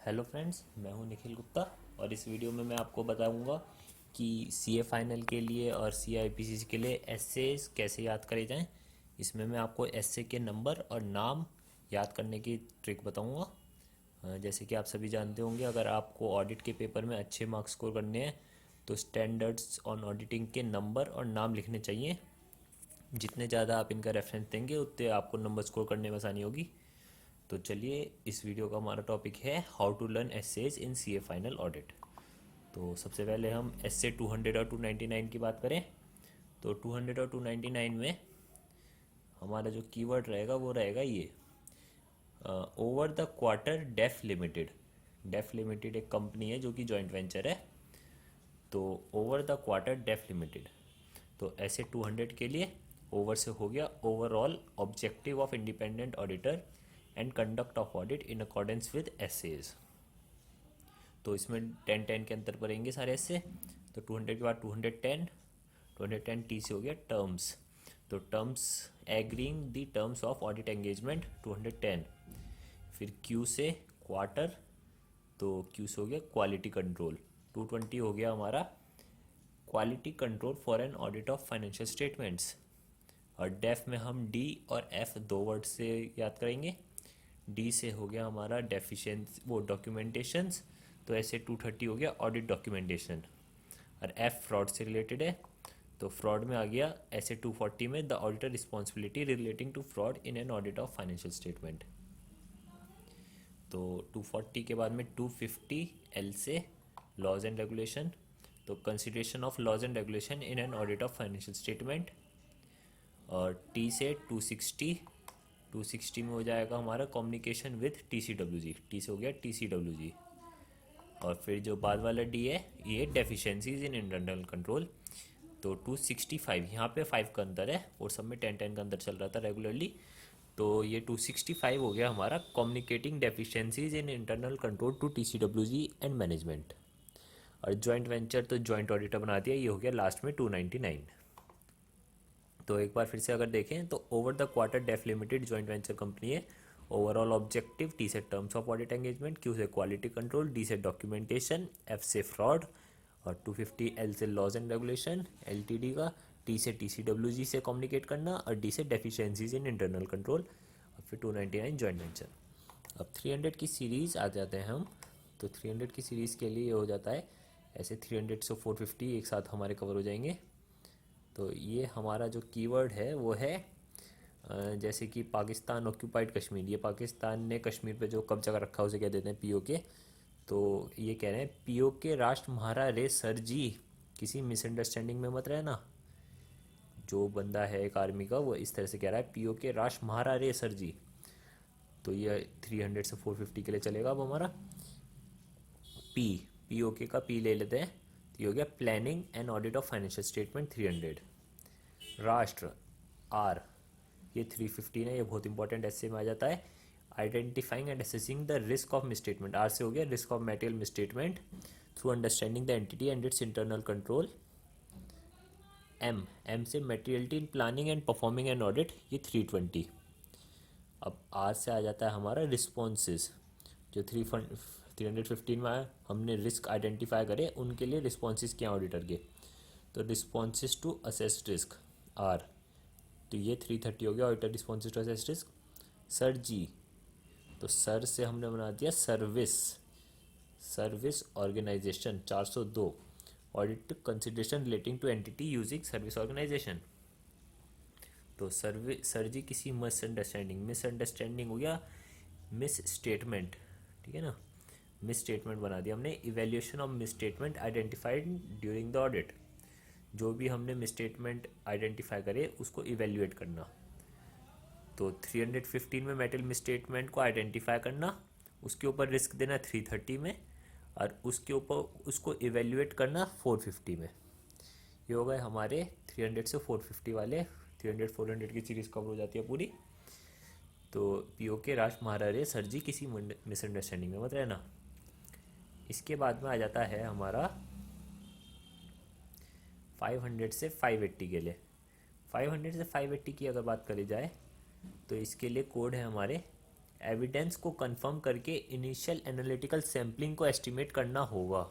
Hello friends, मैं हूं निखिल गुप्ता। और इस वीडियो में मैं आपको बताऊंगा कि सीए फाइनल के लिए और सीआईपीसी के लिए एसेस कैसे याद करे जाएं। इसमें मैं आपको एसे के नंबर और नाम याद करने की ट्रिक बताऊंगा। जैसे कि आप सभी जानते होंगे, अगर आपको ऑडिट के पेपर में अच्छे मार्क्स स्कोर करने हैं तो स्टैंडर्ड्स ऑन ऑडिटिंग के नंबर और नाम लिखने चाहिए। जितने ज़्यादा आप इनका रेफरेंस देंगे उतने आपको नंबर स्कोर करने में आसानी होगी। तो चलिए, इस वीडियो का हमारा टॉपिक है how to learn SAs in CA final audit. तो सबसे पहले हम एसए 200 और 299 की बात करें। तो 200 और 299 में हमारा जो कीवर्ड रहेगा वो रहेगा ये over the quarter def limited. Def limited एक कंपनी है जो कि जॉइंट वेंचर है। तो over the quarter def limited, तो ऐसे 200 के लिए ओवर से हो गया overall objective of independent auditor and conduct of audit in accordance with SAs. तो इसमें 10-10 के अंतर पड़ेंगे सारे ऐसे। तो 200 के बाद 210, 210 टी से हो गया टर्म्स। तो terms agreeing the terms of audit engagement 210। फिर क्यू से क्वार्टर, तो क्यू से हो गया क्वालिटी कंट्रोल। 220 हो गया हमारा quality control for an audit of financial statements. और डेफ में हम डी और एफ दो वर्ड से याद करेंगे। डी से हो गया हमारा डेफिशिएंसी वो डॉक्यूमेंटेशंस, तो ऐसे 230 हो गया ऑडिट डॉक्यूमेंटेशन। और एफ फ्रॉड से रिलेटेड है, तो फ्रॉड में आ गया ऐसे 240 में the auditor responsibility relating to fraud in an audit of financial statement. तो 240 के बाद में 250 एल से लॉज एंड रेगुलेशन, तो consideration of laws and regulation in an audit of financial statement. और टी से 260, 260 में हो जाएगा हमारा कम्युनिकेशन विथ टीसीडब्ल्यूजी। टी से हो गया टीसीडब्ल्यूजी। और फिर जो बाद वाला डी है ये डेफिशिएंसीज इन इंटरनल कंट्रोल। तो 265, यहाँ पे 5 का अंतर है और सब में 10-10 का अंतर चल रहा था रेगुलरली। तो ये 265 हो गया हमारा communicating deficiencies in internal control to TCWG and management. और जॉइंट वेंचर तो जॉइंट ऑडिटर बना दिया, ये हो गया लास्ट में 299। तो एक बार फिर से अगर देखें तो over the quarter def limited joint venture company है। ओवरऑल ऑब्जेक्टिव, टी से terms of audit engagement, Q से क्वालिटी कंट्रोल, डी से डॉक्यूमेंटेशन, एफ से फ्रॉड, और 250 एल से लॉज एंड रेगुलेशन एलटीडी का, टी से टीसीडब्ल्यूजी से कम्युनिकेट करना, और डी से डेफिशिएंसीज इन इंटरनल कंट्रोल, और फिर 299 जॉइंट वेंचर। अब 300 की सीरीज़ आ जाते हैं हम। तो 300 की सीरीज़ के लिए ये हो जाता है ऐसे 300 से 450 एक साथ हमारे कवर हो जाएंगे। तो ये हमारा जो कीवर्ड है वो है जैसे कि पाकिस्तान ऑक्यूपाइड कश्मीर। ये पाकिस्तान ने कश्मीर पे जो कब्जा कर रखा है उसे क्या देते हैं, पीओके। तो ये कह रहे हैं पीओके राष्ट्र महारा रे सर जी, किसी मिसअंडरस्टैंडिंग में मत रहना। जो बंदा है एक आर्मी का वो इस तरह से कह रहा है पीओके राष्ट्र महारा रे सर जी। तो ये 300 से 450 के लिए चलेगा। अब हमारा पी, पीओके का पी ले लेते हैं। तो ये हो गया planning and audit of financial statement 300। राष्ट्र आर, ये 315 है, ये बहुत इंपॉर्टेंट ऐसे में आ जाता है। Identifying and assessing the risk of misstatement, R से हो गया risk of material misstatement through understanding the entity and its internal control. M, M से materiality in planning and performing an audit, ये 320। अब आर से आ जाता है हमारा रिस्पॉन्सेज। जो 315 में आया, हमने रिस्क आइडेंटिफाई करे उनके लिए रिस्पॉन्सेज क्या ऑडिटर के। तो responses to assess risk R, तो ये 330 हो गया auditor responses to assess risk. Sir जी, तो सर से हमने बना दिया service, service organisation 402, audit consideration relating to entity using service organisation. तो सर जी किसी मिसअंडरस्टैंडिंग, मिसअंडरस्टैंडिंग हो गया मिस स्टेटमेंट, ठीक है ना। मिस स्टेटमेंट बना दिया हमने। Evaluation of miss statement identified during the audit, जो भी हमने मिस स्टेटमेंट आइडेंटिफाई करे उसको इवेल्यूएट करना। तो 315 में मेटल मिसस्टेटमेंट को आइडेंटिफाई करना, उसके ऊपर रिस्क देना 330 में, और उसके ऊपर उसको इवेल्युएट करना 450 में। ये हो गए हमारे 300 से 450 वाले। 300-400 की सीरीज़ कवर हो जाती है पूरी। तो पीओ के राज महारारे सर जी किसी मिसअंडरस्टैंडिंग में मत रहना। इसके बाद में आ जाता है हमारा 500 से 580 के लिए। 500 से 580 की अगर बात करी जाए तो इसके लिए कोड है हमारे एविडेंस को कंफर्म करके इनिशियल एनालिटिकल सैम्पलिंग को एस्टिमेट करना होगा,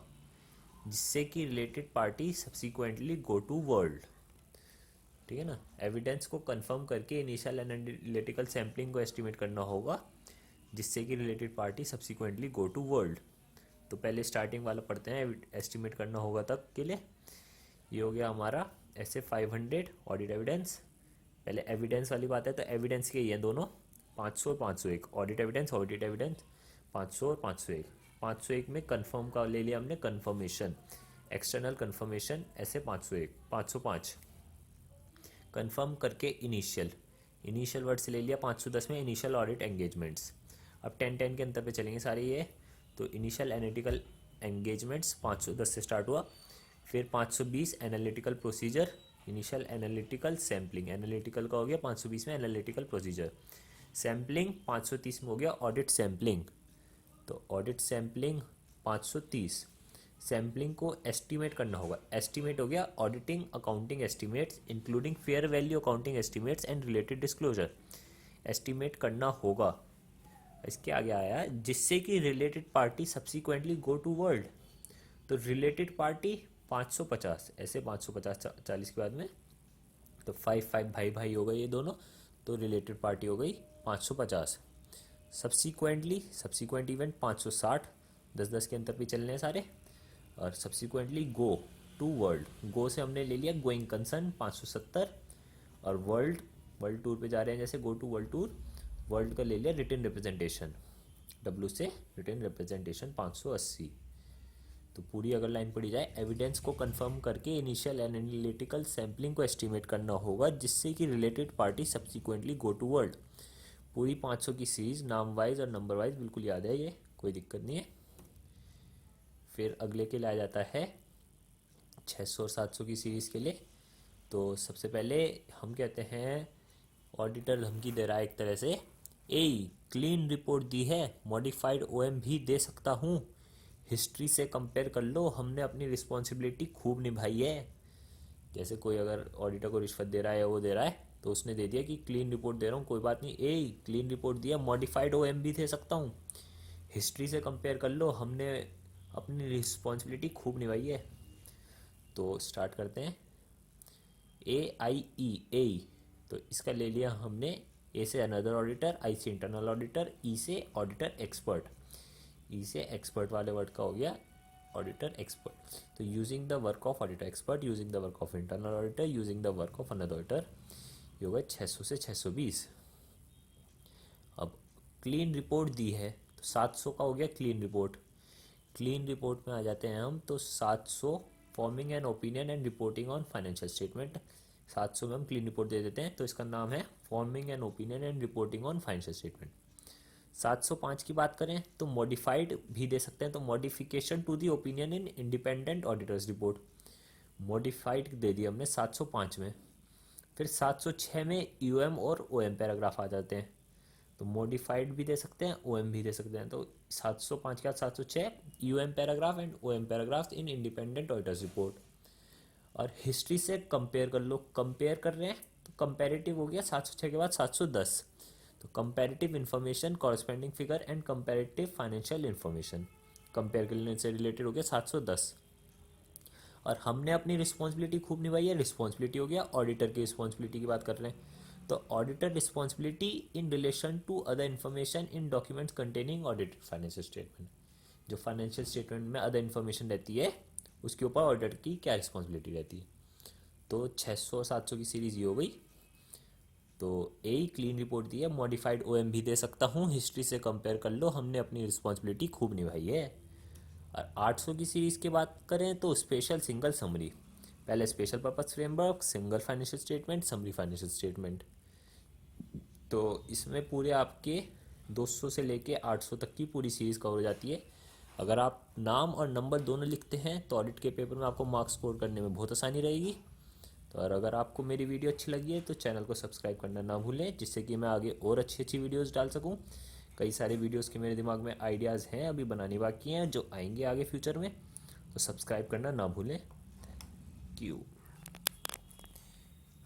जिससे कि related party subsequently go to world. ठीक है ना, एविडेंस को कंफर्म करके इनिशियल एनालिटिकल सैम्पलिंग को एस्टिमेट करना होगा, जिससे कि related party subsequently go to world. तो पहले स्टार्टिंग वाला पढ़ते हैं, एस्टिमेट करना होगा तक के लिए। ये हो गया हमारा ऐसे 500 ऑडिट एविडेंस। पहले एविडेंस वाली बात है तो एविडेंस के ये दोनों 500 और 501, ऑडिट एविडेंस 500 और 501। 501 में कंफर्म का ले लिया हमने कंफर्मेशन, एक्सटर्नल कंफर्मेशन ऐसे 501, 505 कंफर्म करके इनिशियल वर्ड से ले लिया। 510 में इनिशियल ऑडिट एंगेजमेंट्स। अब 10-10 के अंतर पे चलेंगे सारे ये। तो इनिशियल एनालिटिकल एंगेजमेंट्स 510 से स्टार्ट हुआ। फिर 520 analytical procedure, initial analytical sampling, analytical का हो गया 520 में एनालिटिकल प्रोसीजर। सैम्पलिंग 530 में हो गया ऑडिट सैम्पलिंग। तो ऑडिट सैम्पलिंग 530, सैम्पलिंग को एस्टिमेट करना होगा। एस्टिमेट हो गया auditing accounting estimates including fair value accounting estimates and related disclosure. Estimate करना होगा, इसके आगे आया जिससे कि related party subsequently go to world. तो रिलेटेड पार्टी 550, ऐसे 550 40 के बाद में, तो 5 भाई भाई हो गए ये दोनों, तो रिलेटेड पार्टी हो गई 550। सब्सिक्वेंट इवेंट 560, 10-10 के अंतर पे चलने हैं सारे। और सब्सिक्वेंटली गो टू वर्ल्ड, गो से हमने ले लिया गोइंग कंसर्न 570। और वर्ल्ड टूर पे जा रहे हैं, जैसे go to world tour, world का ले लिया रिटन रिप्रेजेंटेशन, डब्ल्यू से रिटन रिप्रेजेंटेशन 580। तो पूरी अगर लाइन पढ़ी जाए, एविडेंस को कंफर्म करके इनिशियल एनालिटिकल सैम्पलिंग को एस्टिमेट करना होगा, जिससे कि related party subsequently go to world. पूरी 500 की सीरीज नाम वाइज और नंबर वाइज बिल्कुल याद है, ये कोई दिक्कत नहीं है। फिर अगले के लिए आ जाता है 600 और 700 की सीरीज़ के लिए। तो सबसे पहले हम कहते हैं, ऑडिटर धमकी दे रहा है एक तरह से, क्लीन रिपोर्ट दी है, मॉडिफाइड ओएम भी दे सकता हूँ, हिस्ट्री से कंपेयर कर लो, हमने अपनी रिस्पॉन्सिबिलिटी खूब निभाई है। जैसे कोई अगर ऑडिटर को रिश्वत दे रहा है या वो दे रहा है, तो उसने दे दिया कि क्लीन रिपोर्ट दे रहा हूँ, कोई बात नहीं, क्लीन रिपोर्ट दिया, मॉडिफाइड ओएम भी दे सकता हूँ, हिस्ट्री से कंपेयर कर लो, हमने अपनी रिस्पॉन्सिबिलिटी खूब निभाई है। तो स्टार्ट करते हैं। ए, तो इसका ले लिया हमने, ए से अनदर ऑडिटर, आई से इंटरनल ऑडिटर, ई से ऑडिटर एक्सपर्ट। ई से एक्सपर्ट वाले वर्ड का हो गया ऑडिटर एक्सपर्ट। तो using the work of auditor expert, using the work of internal auditor, using the work of another auditor, ये होगा 600 से 620। अब क्लीन रिपोर्ट दी है, तो 700 का हो गया क्लीन रिपोर्ट। क्लीन रिपोर्ट में आ जाते हैं हम, तो 700 forming an opinion and reporting on financial statement. 700 में हम क्लीन रिपोर्ट दे देते हैं, तो इसका नाम है forming an opinion and reporting on financial statement. 705 की बात करें तो मॉडिफाइड भी दे सकते हैं, तो modification to the opinion in independent auditor's report, modified दे दिया हमने 705 में। फिर 706 में यूएम और ओएम पैराग्राफ आ जाते हैं, तो मॉडिफाइड भी दे सकते हैं, ओएम भी दे सकते हैं। तो 705 के बाद 706 UM paragraph and OM paragraph in independent auditor's report. और हिस्ट्री से कंपेयर कर लो, कंपेयर कर रहे हैं तो कंपेरेटिव हो गया 706 के बाद 710। तो comparative information, corresponding figure and comparative financial information, compare करने से रिलेटेड हो गया 710। और हमने अपनी रिस्पॉन्सिबिलिटी खूब निभाई है, रिस्पॉन्सिबिलिटी हो गया, ऑडिटर की रिस्पॉन्सिबिलिटी की बात कर रहे हैं, तो auditor responsibility in relation to other information in documents containing audited financial statement. जो फाइनेंशियल स्टेटमेंट में अदर इन्फॉर्मेशन रहती है, उसके ऊपर ऑडिटर की क्या रिस्पॉन्सिबिलिटी रहती है। तो 600 और 700 की सीरीज ये हो गई। तो क्लीन रिपोर्ट दी है, मॉडिफाइड ओएम भी दे सकता हूँ, हिस्ट्री से कंपेयर कर लो, हमने अपनी रिस्पॉन्सिबिलिटी खूब निभाई है। और 800 की सीरीज की बात करें तो स्पेशल सिंगल समरी, पहले special purpose framework, single financial statement, summary financial statement. तो इसमें पूरे आपके 200 से लेके 800 तक की पूरी सीरीज़ कवर हो जाती है। अगर आप नाम और नंबर दोनों लिखते हैं तो ऑडिट के पेपर में आपको मार्क्स स्कोर करने में बहुत आसानी रहेगी। तो और अगर आपको मेरी वीडियो अच्छी लगी है तो चैनल को सब्सक्राइब करना ना भूलें, जिससे कि मैं आगे और अच्छी अच्छी वीडियोस डाल सकूं। कई सारे वीडियोस के मेरे दिमाग में आइडियाज़ हैं, अभी बनानी बाकी हैं, जो आएंगे आगे फ्यूचर में, तो सब्सक्राइब करना ना भूलें। Thank you.